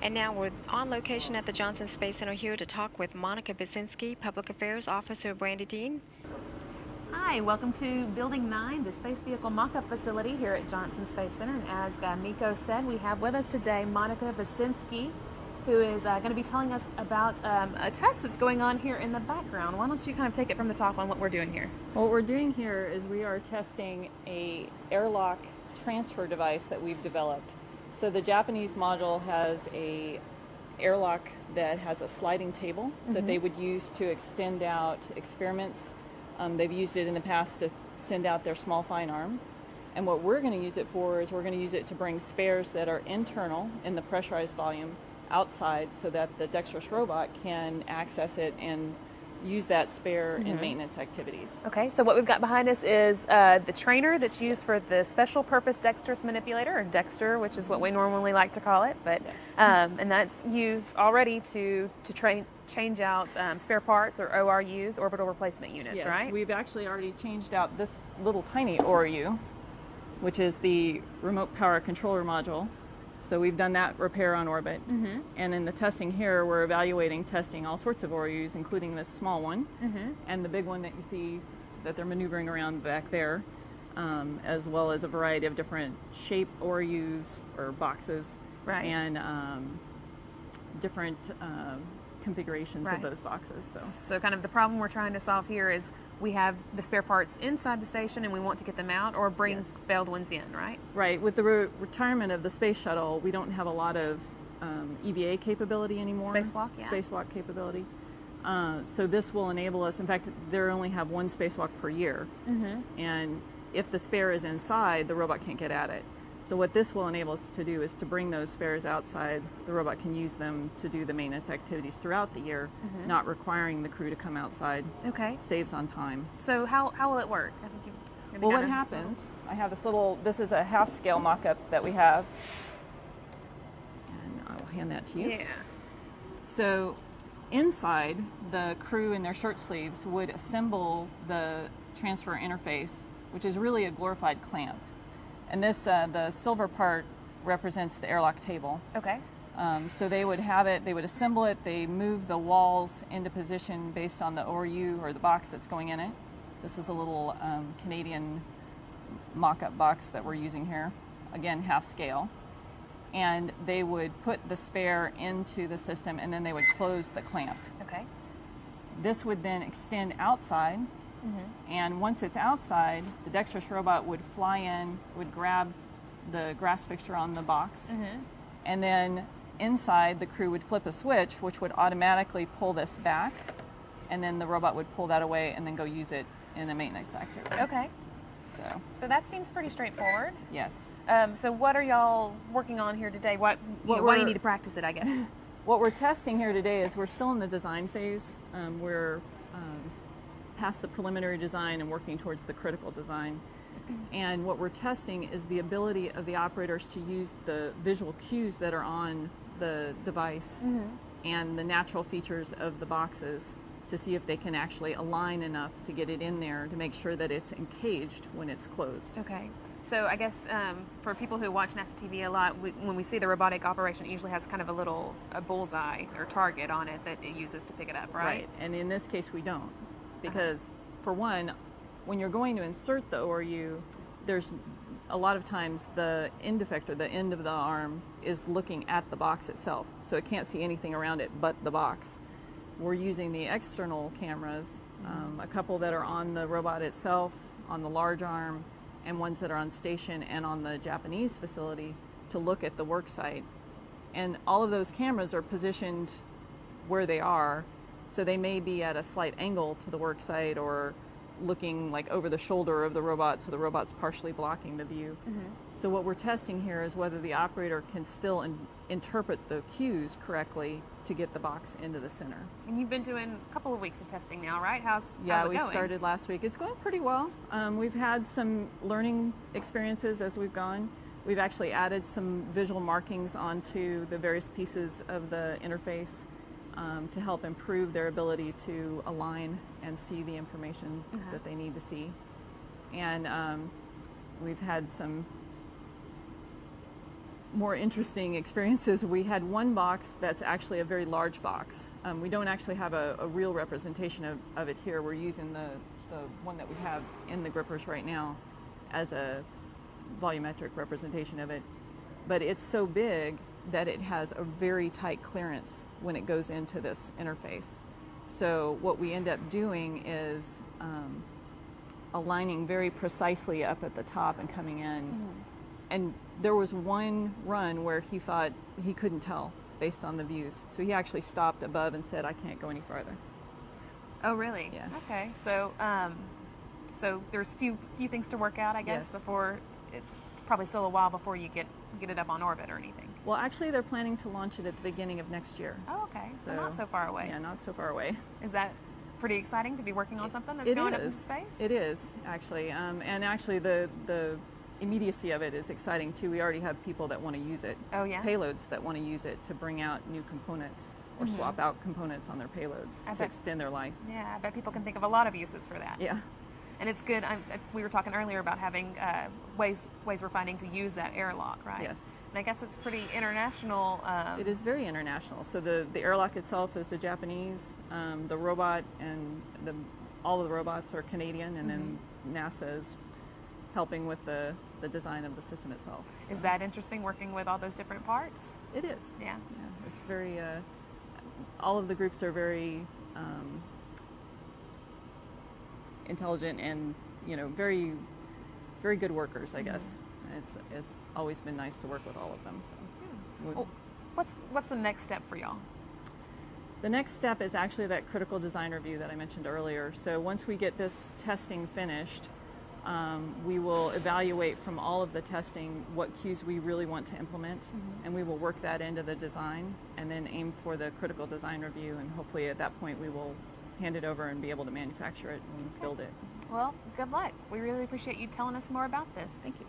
And now we're on location at the Johnson Space Center here to talk with Monica Visinsky, Public Affairs Officer, Brandi. Hi, welcome to Building 9, the Space Vehicle Mock-Up Facility here at Johnson Space Center. And as Miko said, we have with us today Monica Visinsky, who is going to be telling us about a test that's going on here in the background. Why don't you kind of take it from the top on what we're doing here? What we're doing here is we are testing a airlock transfer device that we've developed. So the Japanese module has a airlock that has a sliding table that they would use to extend out experiments. They've used it in the past to send out their small fine arm. And what we're going to use it for is we're going to use it to bring spares that are internal in the pressurized volume outside so that the Dextre robot can access it and use that spare in maintenance activities. Okay, so what we've got behind us is the trainer that's used for the special purpose Dextre manipulator, or Dextre, which is what we normally like to call it. But and that's used already to change out spare parts or ORUs, orbital replacement units, Yes, right? we've actually already changed out this little tiny ORU, which is the remote power controller module. So we've done that repair on orbit. And in the testing here, we're testing all sorts of ORUs, including this small one and the big one that you see that they're maneuvering around back there, as well as a variety of different shape ORUs or boxes, and different configurations of those boxes. So kind of the problem we're trying to solve here is we have the spare parts inside the station and we want to get them out or bring failed ones in, right? Right. With the retirement of the space shuttle, we don't have a lot of EVA capability anymore. Spacewalk, yeah. Spacewalk capability. So this will enable us, in fact, they only have one spacewalk per year. And if the spare is inside, the robot can't get at it. So what this will enable us to do is to bring those spares outside. The robot can use them to do the maintenance activities throughout the year, not requiring the crew to come outside. Okay. Saves on time. So how will it work? I think well, what happens, I have this is a half-scale mock-up that we have. And I will hand that to you. Yeah. So inside, the crew in their shirt sleeves would assemble the transfer interface, which is really a glorified clamp. And this, the silver part represents the airlock table. Okay. So they would have it, they would assemble it, they move the walls into position based on the ORU or the box that's going in it. This is a little Canadian mock-up box that we're using here, again, half scale. And they would put the spare into the system and then they would close the clamp. Okay. This would then extend outside. And once it's outside, the Dextre robot would fly in, would grab the grass fixture on the box, and then inside the crew would flip a switch, which would automatically pull this back, and then the robot would pull that away and then go use it in the maintenance activity. Okay. So that seems pretty straightforward. Yes. So what are y'all working on here today? Why do you need to practice it, I guess? What we're testing here today is we're still in the design phase. We're past the preliminary design and working towards the critical design. And what we're testing is the ability of the operators to use the visual cues that are on the device and the natural features of the boxes to see if they can actually align enough to get it in there to make sure that it's encaged when it's closed. Okay. So I guess for people who watch NASA TV a lot, when we see the robotic operation, it usually has kind of a bullseye or target on it that it uses to pick it up, right? Right. And in this case, we don't. Because for one, when you're going to insert the ORU, there's a lot of times the end effector, the end of the arm, is looking at the box itself. So it can't see anything around it but the box. We're using the external cameras, a couple that are on the robot itself, on the large arm, and ones that are on station and on the Japanese facility to look at the work site. And all of those cameras are positioned where they are. So they may be at a slight angle to the work site or looking like over the shoulder of the robot, so the robot's partially blocking the view. So what we're testing here is whether the operator can still interpret the cues correctly to get the box into the center. And you've been doing a couple of weeks of testing now, right? How's it we going? Started last week. It's going pretty well. We've had some learning experiences as we've gone. We've actually added some visual markings onto the various pieces of the interface to help improve their ability to align and see the information that they need to see. And we've had some more interesting experiences. We had one box that's actually a very large box. We don't actually have a real representation of it here. We're using the one that we have in the grippers right now as a volumetric representation of it. But it's so big that it has a very tight clearance when it goes into this interface. So what we end up doing is aligning very precisely up at the top and coming in. Mm-hmm. And there was one run where he thought he couldn't tell based on the views. So he actually stopped above and said, I can't go any farther. Oh, really? Yeah. Okay. So so there's few things to work out, I guess, yes. before it's probably still a while before you get it up on orbit or anything. Well, actually, they're planning to launch it at the beginning of next year. Oh, okay. So not so far away. Yeah, not so far away. Is that pretty exciting to be working on something that's going up into space? It is, actually. And actually, the immediacy of it is exciting, too. We already have people that want to use it. Oh, yeah? Payloads that want to use it to bring out new components or mm-hmm. swap out components on their payloads to extend their life. Yeah, I bet people can think of a lot of uses for that. Yeah. And it's good. We were talking earlier about having ways we're finding to use that airlock, right? Yes. And I guess it's pretty international. It is very international. So the airlock itself is the Japanese, the robot and all of the robots are Canadian, and mm-hmm. then NASA is helping with the design of the system itself. So. Is that interesting, working with all those different parts? It is. Yeah. Yeah. It's very. All of the groups are very intelligent and very, very good workers, I guess. Mm-hmm. It's always been nice to work with all of them. So, well, what's the next step for y'all? The next step is actually that critical design review that I mentioned earlier. So once we get this testing finished, we will evaluate from all of the testing what cues we really want to implement, mm-hmm. and we will work that into the design and then aim for the critical design review, and hopefully at that point we will hand it over and be able to manufacture it and build it. Well, good luck. We really appreciate you telling us more about this. Thank you.